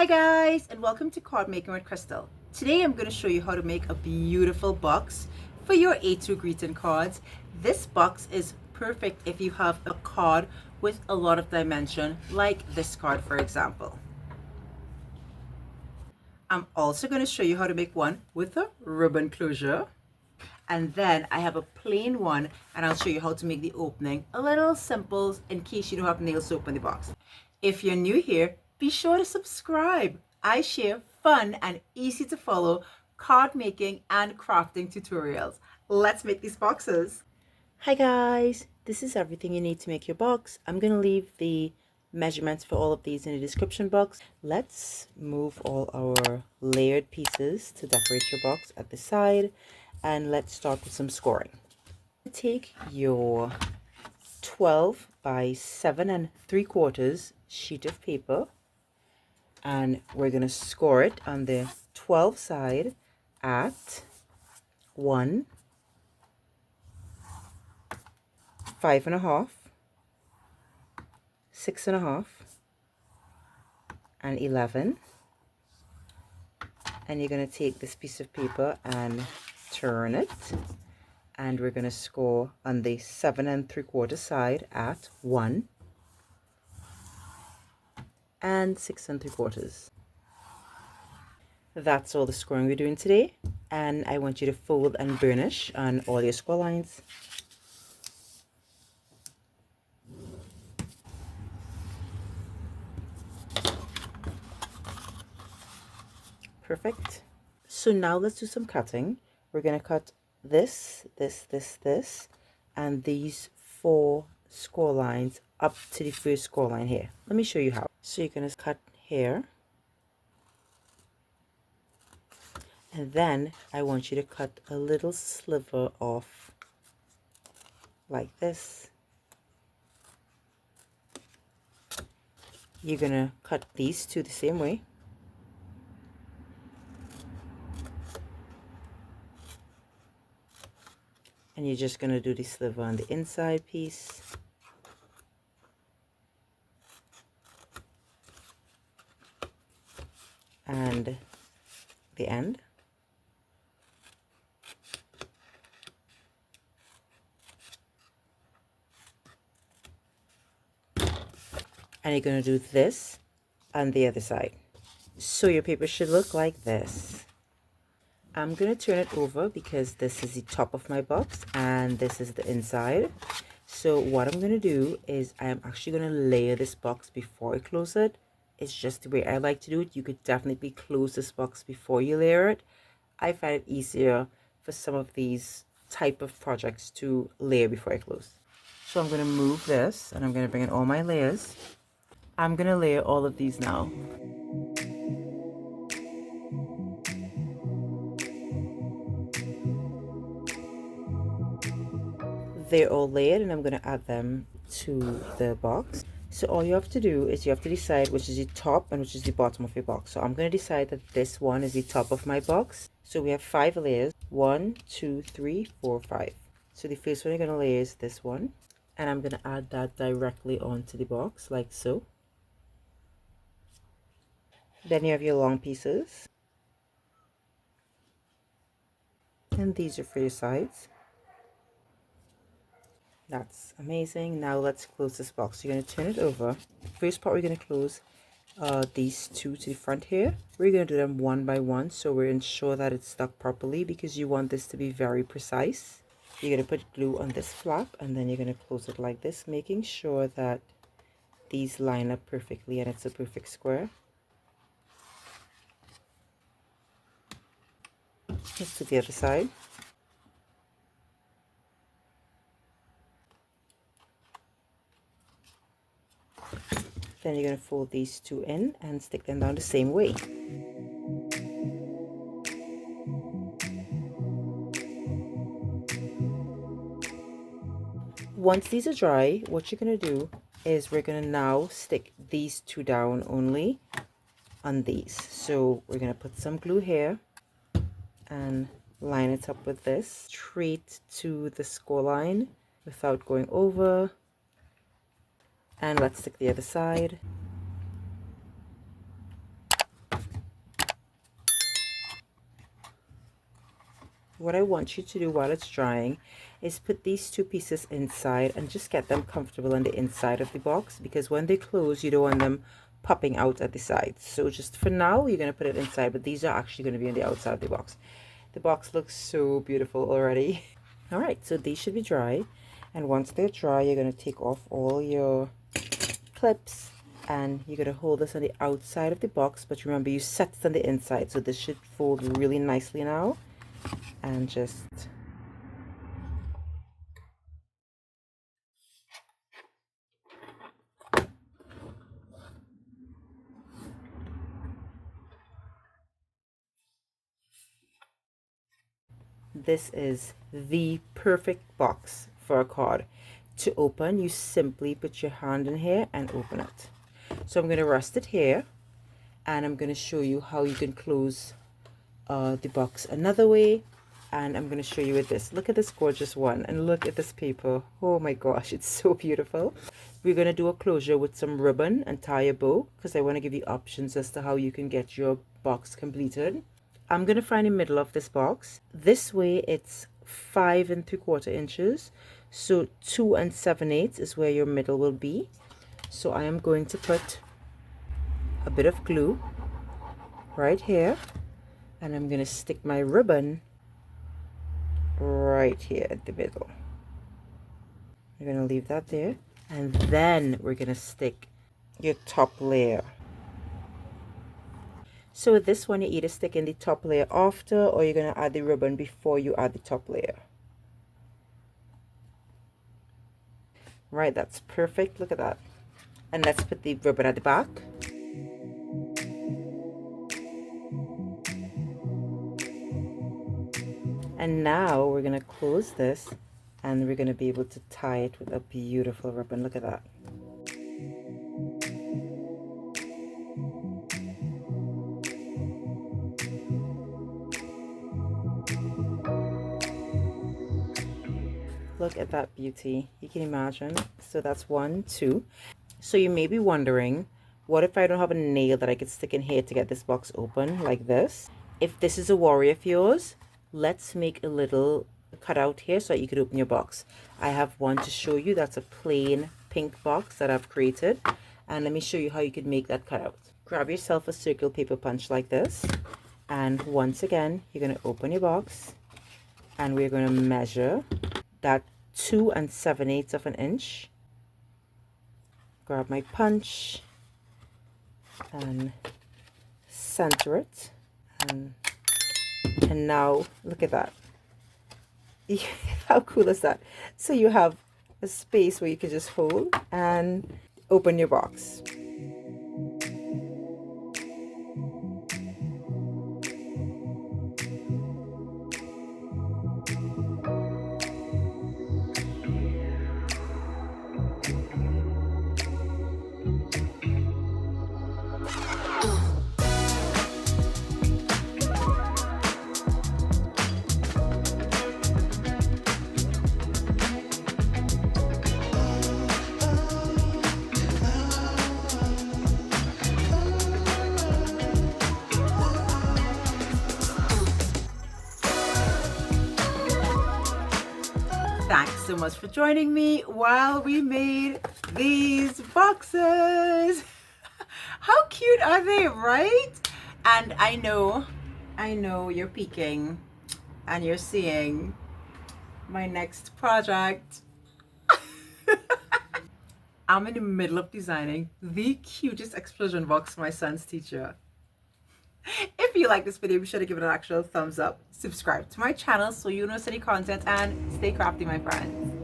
Hi guys, and welcome to Card Making with Crystal. Today I'm going to show you how to make a beautiful box for your A2 greeting cards. This box is perfect if you have a card with a lot of dimension, like this card for example. I'm also going to show you how to make one with a ribbon closure. And then I have a plain one, and I'll show you how to make the opening a little simple in case you don't have nails to open the box. If you're new here, be sure to subscribe. I share fun and easy to follow card making and crafting tutorials. Let's make these boxes. Hi guys, this is everything you need to make your box. I'm going to leave the measurements for all of these in the description box. Let's move all our layered pieces to decorate your box at the side, and let's start with some scoring. Take your 12 by 7 3/4 sheet of paper, and we're going to score it on the 12 side at 1, 5.5, 6.5, and 11. And you're going to take this piece of paper and turn it, and we're going to score on the 7 3/4 side at 1 and 6 3/4. That's all the scoring we're doing today, and I want you to fold and burnish on all your score lines. Perfect. So now let's do some cutting. We're going to cut this, and these 4 score lines up to the first score line here. Let me show you how. So you're going to cut here, and then I want you to cut a little sliver off like this. You're going to cut these two the same way. And you're just going to do the sliver on the inside piece. And the end. And you're going to do this on the other side. So your paper should look like this. I'm going to turn it over because this is the top of my box and this is the inside. So what I'm going to do is I'm actually going to layer this box before I close it. It's just the way I like to do it. You could definitely close this box before you layer it. I find it easier for some of these type of projects to layer before I close. So I'm going to move this and I'm going to bring in all my layers. I'm going to layer all of these now. They're all layered, and I'm going to add them to the box. So all you have to do is you have to decide which is the top and which is the bottom of your box. So I'm going to decide that this one is the top of my box. So we have 5 layers. 1, 2, 3, 4, 5. So the first one you're going to layer is this one, and I'm going to add that directly onto the box like so. Then you have your long pieces, and these are for your sides. That's amazing. Now let's close this box. You're going to turn it over. First part we're going to close these two to the front here. We're going to do them one by one, so we're ensure that it's stuck properly because you want this to be very precise. You're going to put glue on this flap, and then you're going to close it like this, making sure that these line up perfectly and it's a perfect square. Let's do the other side. Then you're going to fold these two in and stick them down the same way. Once these are dry, what you're going to do is we're going to now stick these two down only on these. So we're going to put some glue here and line it up with this straight to the score line without going over. And let's stick the other side. what I want you to do while it's drying is put these two pieces inside and just get them comfortable on the inside of the box, because when they close you don't want them popping out at the sides. So just for now you're going to put it inside, but these are actually going to be on the outside of the box. The box looks so beautiful already. All right, so these should be dry, and once they're dry you're going to take off all your clips and you're going to hold this on the outside of the box, but remember you set it on the inside, so this should fold really nicely now. And just this is the perfect box for a card. To open, you simply put your hand in here and open it. So I'm going to rest it here, and I'm going to show you how you can close the box another way, and I'm going to show you with this. Look at this gorgeous one, and look at this paper. Oh my gosh, it's so beautiful. We're going to do a closure with some ribbon and tie a bow, because I want to give you options as to how you can get your box completed. I'm going to find the middle of this box. This way it's 5 3/4 inches, so 2 7/8 is where your middle will be. So I am going to put a bit of glue right here, and I'm going to stick my ribbon right here at the middle. We're going to leave that there, and then we're going to stick your top layer. So with this one, you either stick in the top layer after, or you're going to add the ribbon before you add the top layer. Right, that's perfect. Look at that. And let's put the ribbon at the back. And now we're going to close this, and we're going to be able to tie it with a beautiful ribbon. Look at that. Look at that beauty. You can imagine. So that's 1, 2. So you may be wondering, what if I don't have a nail that I could stick in here to get this box open like this? If this is a worry of yours, let's make a little cutout here so that you could open your box. I have one to show you. That's a plain pink box that I've created, and let me show you how you could make that cutout. Grab yourself a circle paper punch like this, and once again you're going to open your box, and we're going to measure that 2 7/8 of an inch. Grab my punch and center it, and now look at that. How cool is that? So you have a space where you can just hold and open your box. Thanks so much for joining me while we made these boxes. How cute are they, right? And I know you're peeking and you're seeing my next project. I'm in the middle of designing the cutest explosion box for my son's teacher. If you like this video, be sure to give it an actual thumbs up. Subscribe to my channel so you don't miss any content, and stay crafty, my friends.